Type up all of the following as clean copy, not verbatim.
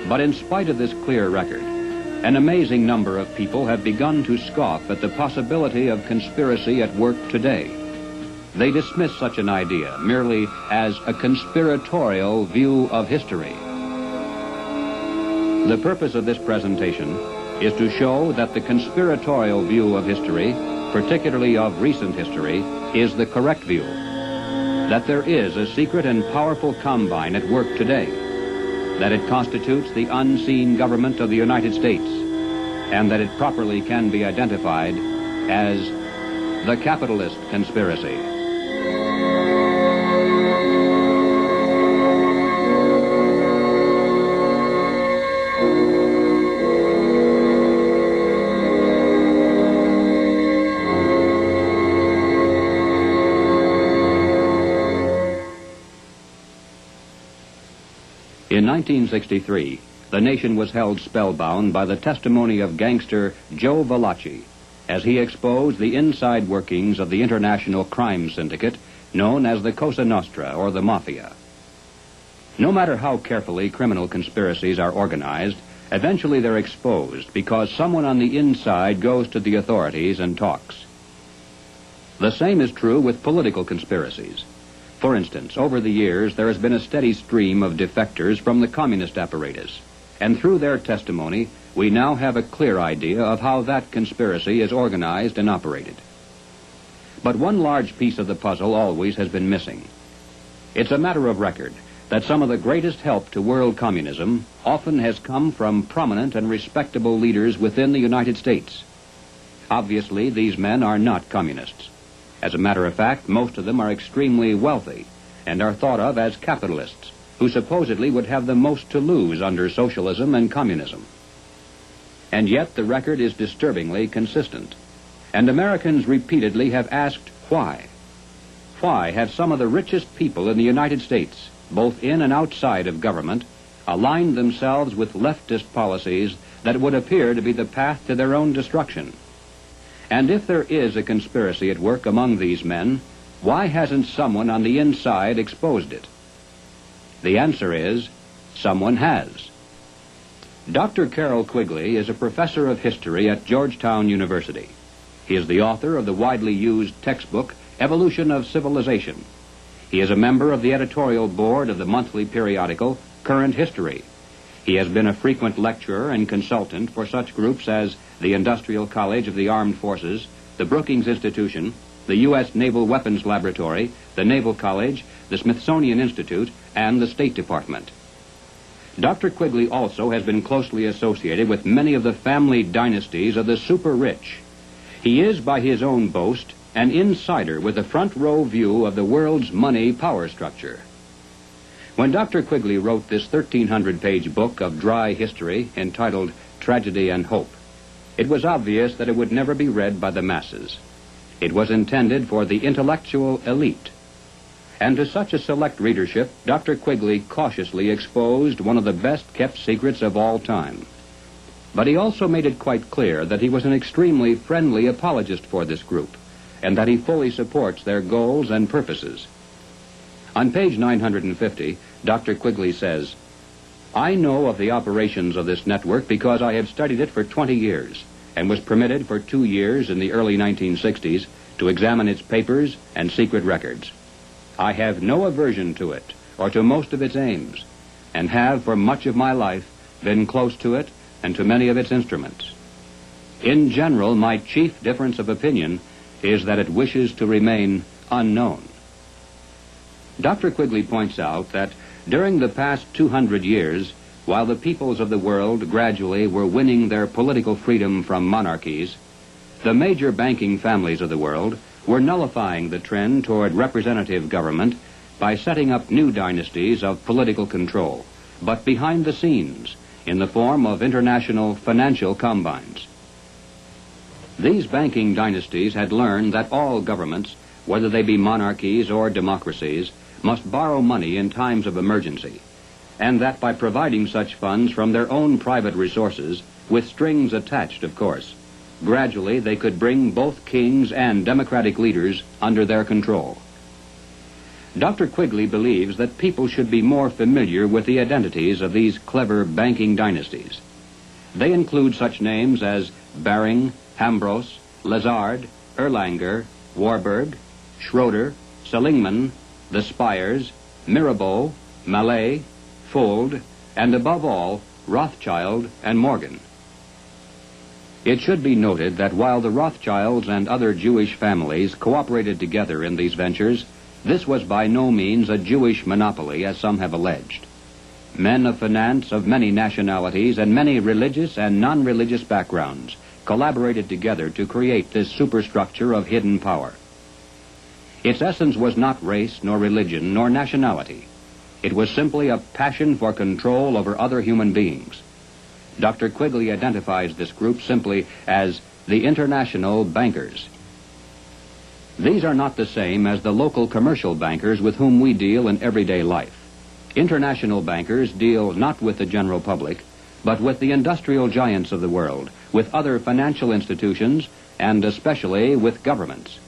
But in spite of this clear record, an amazing number of people have begun to scoff at the possibility of conspiracy at work today. They dismiss such an idea merely as a conspiratorial view of history. The purpose of this presentation is to show that the conspiratorial view of history, particularly of recent history, is the correct view. That there is a secret and powerful combine at work today. That it constitutes the unseen government of the United States, and that it properly can be identified as the capitalist conspiracy. In 1963, the nation was held spellbound by the testimony of gangster Joe Valachi as he exposed the inside workings of the international crime syndicate known as the Cosa Nostra, or the Mafia. No matter how carefully criminal conspiracies are organized, eventually they're exposed because someone on the inside goes to the authorities and talks. The same is true with political conspiracies. For instance, over the years, there has been a steady stream of defectors from the communist apparatus, and through their testimony, we now have a clear idea of how that conspiracy is organized and operated. But one large piece of the puzzle always has been missing. It's a matter of record that some of the greatest help to world communism often has come from prominent and respectable leaders within the United States. Obviously, these men are not communists. As a matter of fact, most of them are extremely wealthy and are thought of as capitalists, who supposedly would have the most to lose under socialism and communism. And yet the record is disturbingly consistent, and Americans repeatedly have asked why. Why have some of the richest people in the United States, both in and outside of government, aligned themselves with leftist policies that would appear to be the path to their own destruction? And if there is a conspiracy at work among these men, why hasn't someone on the inside exposed it? The answer is, someone has. Dr. Carroll Quigley is a professor of history at Georgetown University. He is the author of the widely used textbook, Evolution of Civilization. He is a member of the editorial board of the monthly periodical, Current History. He has been a frequent lecturer and consultant for such groups as the Industrial College of the Armed Forces, the Brookings Institution, the U.S. Naval Weapons Laboratory, the Naval College, the Smithsonian Institute, and the State Department. Dr. Quigley also has been closely associated with many of the family dynasties of the super-rich. He is, by his own boast, an insider with a front-row view of the world's money power structure. When Dr. Quigley wrote this 1,300-page book of dry history entitled Tragedy and Hope, it was obvious that it would never be read by the masses. It was intended for the intellectual elite. And to such a select readership, Dr. Quigley cautiously exposed one of the best-kept secrets of all time. But he also made it quite clear that he was an extremely friendly apologist for this group, and that he fully supports their goals and purposes. On page 950, Dr. Quigley says, "I know of the operations of this network because I have studied it for 20 years and was permitted for 2 years in the early 1960s to examine its papers and secret records. I have no aversion to it or to most of its aims, and have for much of my life been close to it and to many of its instruments. In general, my chief difference of opinion is that it wishes to remain unknown." Dr. Quigley points out that during the past 200 years, while the peoples of the world gradually were winning their political freedom from monarchies, the major banking families of the world were nullifying the trend toward representative government by setting up new dynasties of political control, but behind the scenes, in the form of international financial combines. These banking dynasties had learned that all governments, whether they be monarchies or democracies, must borrow money in times of emergency, and that by providing such funds from their own private resources, with strings attached, of course, gradually they could bring both kings and democratic leaders under their control. Dr. Quigley believes that people should be more familiar with the identities of these clever banking dynasties. They include such names as Baring, Hambros, Lazard, Erlanger, Warburg, Schroeder, Seligman, the Spires, Mirabeau, Mallet, Fuld, and above all, Rothschild and Morgan. It should be noted that while the Rothschilds and other Jewish families cooperated together in these ventures, this was by no means a Jewish monopoly, as some have alleged. Men of finance of many nationalities and many religious and non-religious backgrounds collaborated together to create this superstructure of hidden power. Its essence was not race, nor religion, nor nationality. It was simply a passion for control over other human beings. Dr. Quigley identifies this group simply as the international bankers. These are not the same as the local commercial bankers with whom we deal in everyday life. International bankers deal not with the general public, but with the industrial giants of the world, with other financial institutions, and especially with governments.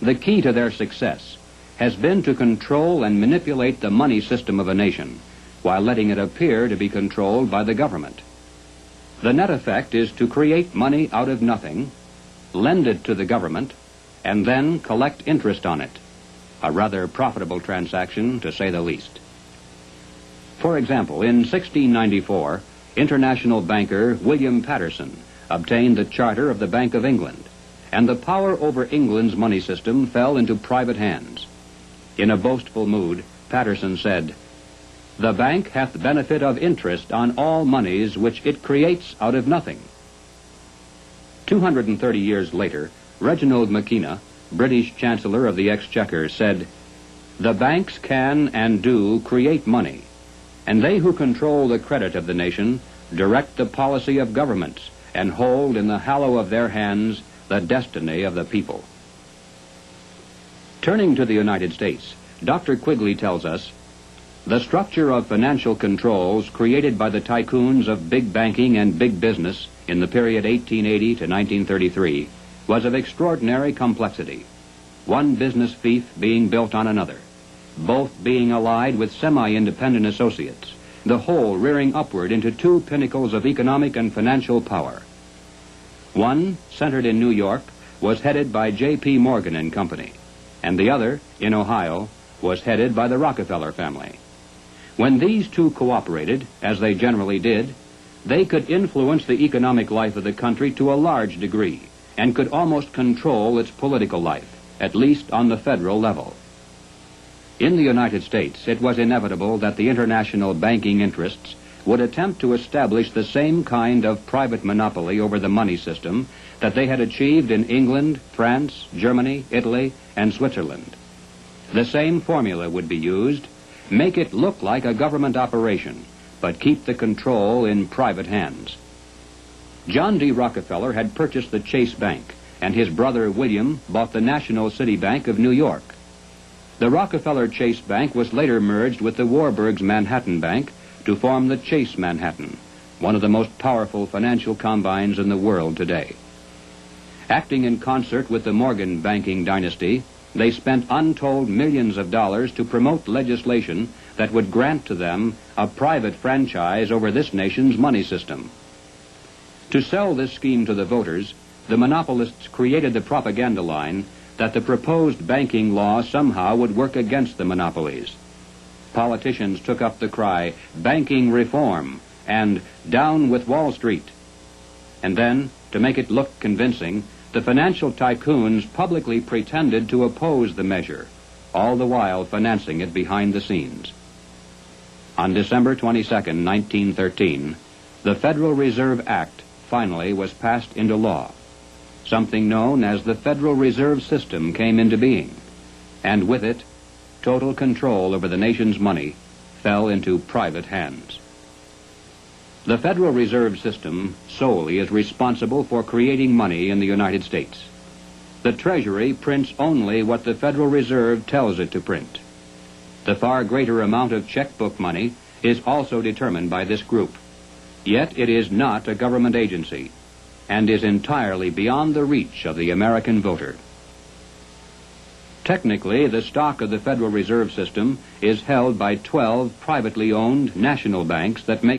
The key to their success has been to control and manipulate the money system of a nation, while letting it appear to be controlled by the government. The net effect is to create money out of nothing, lend it to the government, and then collect interest on it. A rather profitable transaction, to say the least. For example, in 1694, international banker William Patterson obtained the charter of the Bank of England, and the power over England's money system fell into private hands. In a boastful mood, Patterson said, "The bank hath benefit of interest on all monies which it creates out of nothing." 230 years later, Reginald Mackina, British Chancellor of the Exchequer, said, "The banks can and do create money, and they who control the credit of the nation direct the policy of governments and hold in the hollow of their hands the destiny of the people." Turning to the United States, Dr. Quigley tells us, "The structure of financial controls created by the tycoons of big banking and big business in the period 1880 to 1933 was of extraordinary complexity, one business fief being built on another, both being allied with semi-independent associates, the whole rearing upward into two pinnacles of economic and financial power. One, centered in New York, was headed by J.P. Morgan and Company, and the other, in Ohio, was headed by the Rockefeller family. When these two cooperated, as they generally did, they could influence the economic life of the country to a large degree, and could almost control its political life, at least on the federal level. In the United States, it was inevitable that the international banking interests would attempt to establish the same kind of private monopoly over the money system that they had achieved in England, France, Germany, Italy, and Switzerland. The same formula would be used: make it look like a government operation, but keep the control in private hands. John D. Rockefeller had purchased the Chase Bank, and his brother William bought the National City Bank of New York. The Rockefeller Chase Bank was later merged with the Warburg's Manhattan Bank to form the Chase Manhattan, one of the most powerful financial combines in the world today. Acting in concert with the Morgan banking dynasty, they spent untold millions of dollars to promote legislation that would grant to them a private franchise over this nation's money system. To sell this scheme to the voters, the monopolists created the propaganda line that the proposed banking law somehow would work against the monopolies. Politicians took up the cry, "Banking reform," and "Down with Wall Street." And then, to make it look convincing, the financial tycoons publicly pretended to oppose the measure, all the while financing it behind the scenes. On December 22, 1913, the Federal Reserve Act finally was passed into law. Something known as the Federal Reserve System came into being, and with it, total control over the nation's money fell into private hands. The Federal Reserve System solely is responsible for creating money in the United States. The Treasury prints only what the Federal Reserve tells it to print. The far greater amount of checkbook money is also determined by this group. Yet it is not a government agency, and is entirely beyond the reach of the American voter. Technically, the stock of the Federal Reserve System is held by 12 privately owned national banks that make